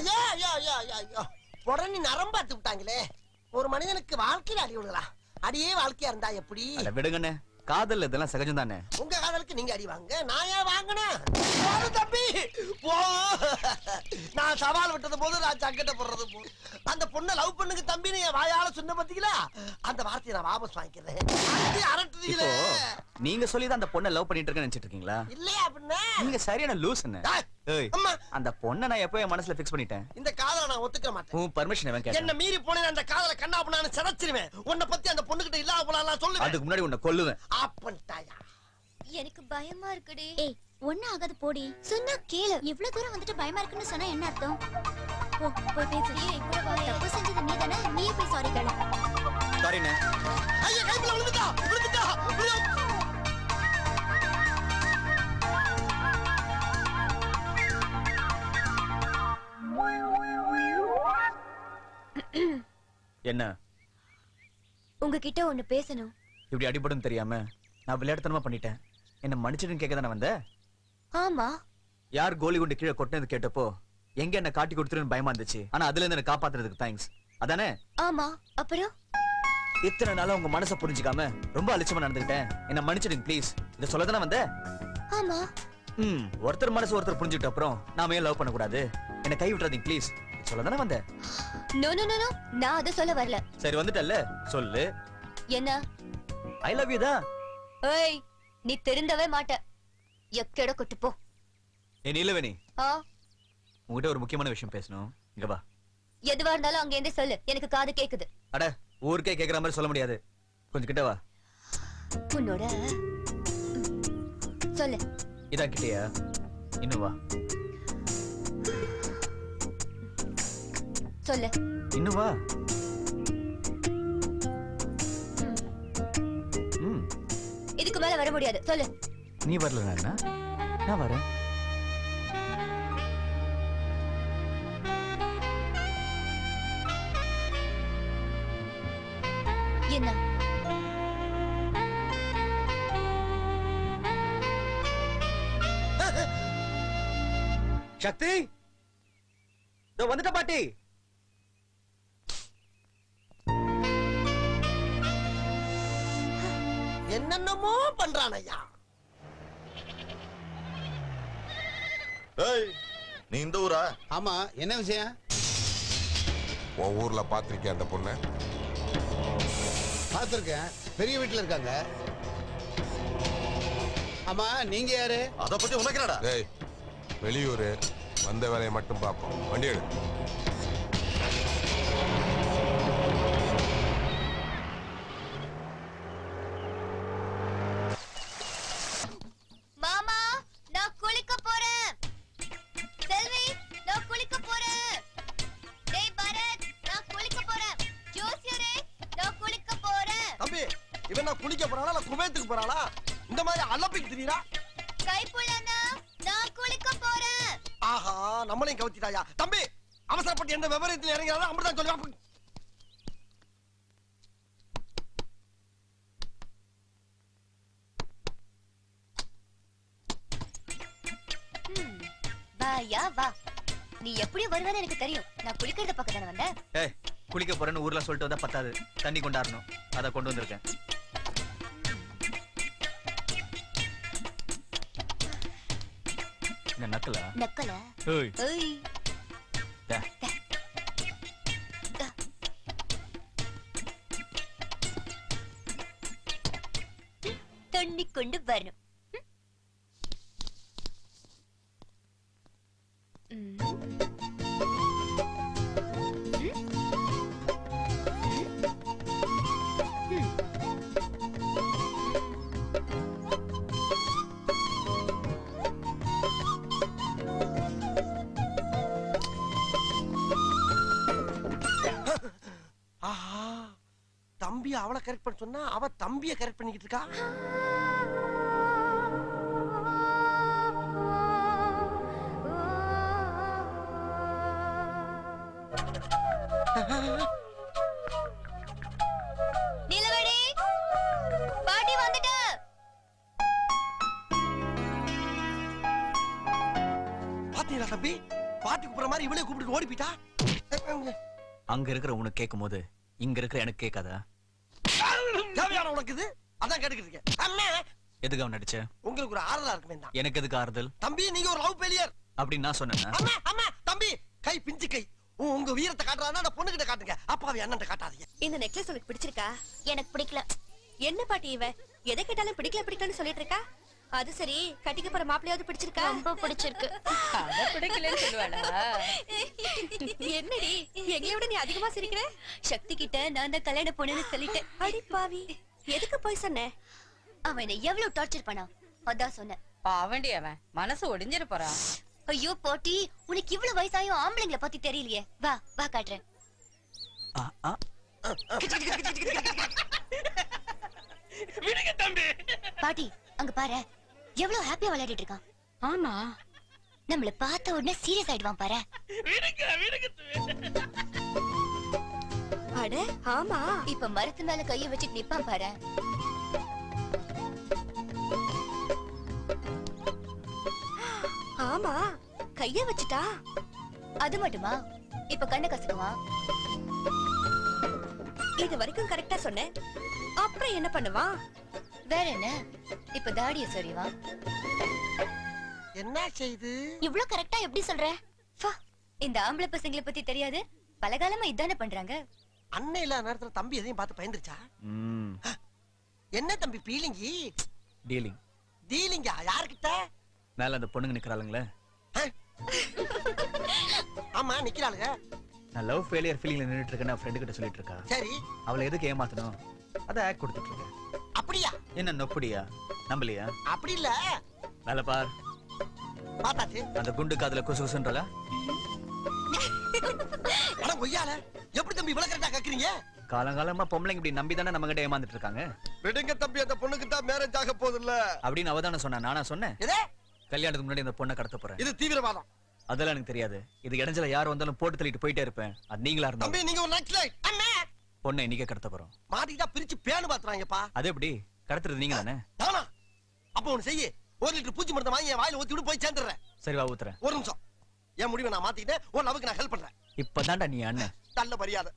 ஐயா ஐயா ஐயா ஐயா ஐயோ உடனே நரம்பாத்து விட்டாங்களே. ஒரு மனிதனுக்கு வாழ்க்கையில அடி விடுங்களா? அடியே வாழ்க்கையா இருந்தா எப்படி? விடுங்கண்ணே, காதல் இதெல்லாம் சகஜம் தானே. உங்க காதலுக்கு நீங்க அடி வாங்க, நான் ஏன் வாங்கினேன்? தம்பி போ. நான் சவால் விட்டது போது நான் சங்கட்ட போடுறது போ. அந்த பொண்ணை லவ் பண்ணுங்க தம்பின்னு என் வாயால சொன்ன பாத்தீங்களா? அந்த வார்த்தையை நான் வாபஸ் வாங்கிக்கிறேன். அரட்டுறீங்களே. நீங்க சொல்லிதான் அந்த பொண்ணை லவ் பண்ணிட்டு இருக்கேன்னு நினைச்சிட்டு இருக்கீங்களா? இல்லையா அப்படின்னா நீங்க சரியான லூஸ் என்ன. அந்த பொண்ணை நான் எப்போ என் மனசுல பிக்ஸ் பண்ணிட்டேன். இந்த காதலை நான் ஒத்துக்க மாட்டேன். உன் பர்மிஷன் எவன் கேட்டா? என்ன மீறி போனேன் அந்த காதலை கண்ணா பண்ணான்னு சிதைச்சிருவேன். உன்னை பத்தி அந்த பொண்ணுகிட்ட இல்லாம போலாம் சொல்லுவேன். அதுக்கு முன்னாடி உன்னை கொல்லுவேன். அப்பன்டாயா எனக்கு பயமா இருக்குடி. ஏய் ஒண்ணு ஆகாது போடி. சொன்னா கேளு. இவ்வளவு தூரம் வந்துட்டு பயமா இருக்குன்னு சொன்னா என்ன அர்த்தம்? போ போய் பேசு. ஏய் கூட வா. தப்பு செஞ்சது நீ தானே, நீயே போய் சாரி கேளு. சாரிண்ணே. ஐயா கைக்குள்ள விழுந்துட்டா விழுந்துட்டா. என்ன? உங்ககிட்ட ஒண்ணு பேசணும். இப்படி அடிபடும் தெரியாம நான் விளையாட்டுத்தனமா பண்ணிட்டேன். என்ன மன்னிச்சிடுன்னு கேட்க தானே வந்த? ஆமா. யார் கோலி குண்டு கீழே கொட்டினது கேட்டப்போ எங்க என்ன காட்டி கொடுத்துருன்னு பயமா இருந்துச்சு. ஆனா அதுல இருந்து என்ன காப்பாத்துறதுக்கு தேங்க்ஸ். அதானே? ஆமா. அப்புறம் இத்தனை நாளா உங்க மனசை புரிஞ்சுக்காம ரொம்ப அலட்சியமா நடந்துக்கிட்டேன். என்ன மன்னிச்சிடுங்க ப்ளீஸ். இத சொல்ல தானே வந்த? ஆமா. ஒருத்தர் மனசு ஒருத்தர் புரிஞ்சுக்கிட்ட அப்புறம் நாம ஏன் லவ் பண்ண கூடாது? என்ன கை விட்டுறாதீங்க ப்ளீஸ். சொல்ல தானே வந்த? நோ நோ நோ நோ, நான் அத சொல்ல வரல. சரி வந்துட்டல்ல, சொல்லு. என்ன? ஐ லவ் யூ தான். ஏய் நீ தெரிந்தவே மாட்ட. எக்கட கொட்டு போ. ஏ நீலவேணி, உங்ககிட்ட ஒரு முக்கியமான விஷயம் பேசணும். இங்க வா. எதுவா இருந்தாலும் அங்க இருந்து சொல்லு, எனக்கு காது கேக்குது. அட ஊருக்கே கேக்குற மாதிரி சொல்ல முடியாது, கொஞ்சம் கிட்ட வா. உன்னோட சொல்லு. இதான் கிட்டயா? இன்னும் வா. சொல்லு. இன்னும் வா. இதுக்கு மேல வர முடியாது, சொல்லு. நீ வரல, நான் வரேன். என்ன? சக்தி, இதோ வந்துட்ட பாட்டி. என்னென்னமோ பண்றான் ஐயா. ஏய், நீ இந்த ஊரா? ஆமா, என்ன விஷயம்? உன் ஊர்ல பாத்திருக்கேன் அந்த பொண்ணு? பாத்திருக்கேன், பெரிய வீட்டுல இருக்காங்க. ஆமா, நீங்க யாரு? அத பத்தி உனக்கு என்னடா? ஏய், வெளியூரு, வந்த வேலையை மட்டும் பார்ப்போம். வண்டி எடு. மாமா, நான் குளிக்க போறேன். செல்வி, நான் குளிக்க போறேன். டேய் பரத், நான் குளிக்க போறேன். ஜோசியரே, நான் குளிக்க போறேன். தம்பி, இவன் நான் குளிக்க போறானா இல்ல குமையத்துக்கு போறானா? இந்த மாதிரி அலப்பிக்கு திரியறா. கைப்புள்ளனா, நான் குளிக்க போறேன். ஆஹா, நம்மளையும் கவுத்திட்டாயா. தம்பி, அவசரப்பட்டு எந்த விவரத்துல இறங்கிறாரோ அப்படிதான் சொல்லுவா. வாயா வா. நீ எப்படி வருவேன்னு எனக்கு தெரியும். நான் குளிக்கிறத பக்கம் தானே வந்தேன். ஏய், குளிக்க போறேன்னு ஊர்ல சொல்லிட்டு வந்தா பத்தாது, தண்ணி கொண்டாடணும். அத கொண்டு வந்திருக்கேன். என்ன நக்கலா? நக்கலா? ஏய், ஏய். டா. தண்ணி கொண்டு வரணும். தம்பி அவளை கரெக்ட் பண்ண சொன்னா அவ தம்பியை கரெக்ட் பண்ணிக்கிட்டு இருக்கா. நிலவடி, பாட்டி வந்துட்ட. பாத்தீங்களா தம்பி, பாட்டி கூப்பிடுற மாதிரி இவளே கூப்பிட்டு ஓடி போயிட்டா. அங்க இருக்கிற உனக்கு கேட்கும் போது இங்க இருக்கிற எனக்கு கேட்காதா? தேவையான உனக்கு இது அதான் கேட்டுக்கிட்டு இருக்கேன். அம்மா எதுக்கு அவன் நடிச்ச? உங்களுக்கு ஒரு ஆறுதலா இருக்குமே தான். எனக்கு எதுக்கு ஆறுதல்? தம்பி நீங்க ஒரு லவ் ஃபெயிலியர் அப்படின்னு நான் சொன்னேன்னா? அம்மா அம்மா தம்பி கை பிஞ்சு கை. உங்க வீரத்தை காட்டுறாருன்னா அந்த பொண்ணு கிட்ட காட்டுங்க. அப்பாவி அண்ணன்ட்ட காட்டாதீங்க. இந்த நெக்லஸ் உனக்கு பிடிச்சிருக்கா? எனக்கு பிடிக்கல. என்ன பாட்டி இவ எதை கேட்டாலும் பிடிக்கல பிடிக்கலன்னு சொல்லிட்டு இருக்கா? அது சரி, கட்டிக்க போற மாப்பிளையாவது பிடிச்சிருக்கா? ரொம்ப பிடிச்சிருக்கு. அத பிடிக்கலன்னு சொல்லுவாளா? என்னடி எங்களை விட நீ அதிகமா சிரிக்கிற? சக்தி கிட்ட நான் தான் கல்யாண பொண்ணுன்னு சொல்லிட்டேன். அடி பாவி, எதுக்கு போய் சொன்ன? அவன் என்ன எவ்வளவு டார்ச்சர் பண்ணா அதான் சொன்னேன். பாவண்டி அவன் மனசு ஒடிஞ்சிரு போறான். ஐயோ போட்டி, உனக்கு இவ்வளவு வயசாயும் ஆம்பளைங்களை பத்தி தெரியலையே. வா வா காட்டுறேன். ஆ, ஆ. பாட்டி அங்க பாரு, எவ்வளவு ஹாப்பியா விளையாடிட்டு இருக்கான். ஆமா, நம்மள பார்த்த உடனே சீரியஸ் ஆயிடுவான் பாரு. அட ஆமா, இப்ப மரத்து மேல கைய வச்சுட்டு நிப்பான் பாரு. ஆமா, கைய வச்சுட்டா. அது மட்டுமா, இப்ப கண்ணை கசக்குவான். இது வரைக்கும் கரெக்டா சொன்ன. அப்புறம் என்ன பண்ணுவான்? வேற என்ன, இப்ப தாடிய சொறிவான். என்ன செய்து இவ்ளோ கரெக்டா எப்படி சொல்ற? ஃபா, இந்த ஆம்பளை பசங்களை பத்தி தெரியாது. பலகாலமா இதானே பண்றாங்க. அண்ணன் இல்லாத நேரத்துல தம்பி எதையும் பார்த்து பயந்துருச்சா? ம், என்ன தம்பி பீலிங்கி டீலிங். டீலிங்கா? யாருக்கிட்ட? மேல அந்த பொண்ணுங்க நிக்கிறாளுங்களே, ஆமா நிக்கிறாளுங்க. நான் லவ் ஃபெயிலியர் ஃபீலிங்ல நின்னுட்டு இருக்கேன்னு ஃப்ரெண்டு கிட்ட சொல்லிட்டு இருக்கா. சரி அவளை எதுக்கு ஏமாத்தணும்? அத ஆக்ட் கொடுத்துட்டு இருக்கேன். அப்படியா? என்ன நொப்படியா? நம்பலையா? அப்படி இல்ல, மேல பார், பாத்தாச்சு. அந்த குண்டு காதுல குசு குசுன்றல. ஆனா கொய்யால எப்படி தம்பி இவ்வளவு கரெக்டா கேக்குறீங்க? காலங்காலமா பொம்பளைங்க இப்படி நம்பி தானே நம்ம கிட்ட ஏமாந்துட்டு இருக்காங்க. விடுங்க தம்பி, அந்த பொண்ணுக்கு தான் மேரேஜ் ஆக போகுது இல்ல அப்படின்னு அவ தானே சொன்னா, நானா சொன்னேன்? எதே? கல்யாணத்துக்கு முன்னாடி இந்த பொண்ணை கடத்த போறேன். இது தீவிரவாதம். அதெல்லாம் எனக்கு தெரியாது. இது இடைஞ்சல யார் வந்தாலும் போட்டு தள்ளிட்டு போயிட்டே இருப்பேன். அது நீங்களா இருந்தா தம்பி நீங்க ஒரு நக்ஸலைட். அண்ணே பொண்ணை இன்னைக்கே கடத்த போறோம். மாட்டிக்கிட்டா பிரிச்சு பேனு பாத்துறாங்கப்பா. அது எப்படி கடத்துறது? நீங்க தானே. தானா? அப்ப ஒண்ணு செய்ய, 1 லிட்டர் பூச்சி மருந்து வாங்கி என் வாயில ஊத்தி விட்டு போய் சேர்ந்துடுறேன். சரி வா, ஊத்துறேன். ஒரு நிமிஷம், என் முடிவை நான் மாத்திக்கிட்டேன். உன் லவ்வுக்கு நான் ஹெல்ப் பண்றேன். இப்பதான்டா நீ அண்ணன். நல்ல மரியாதை.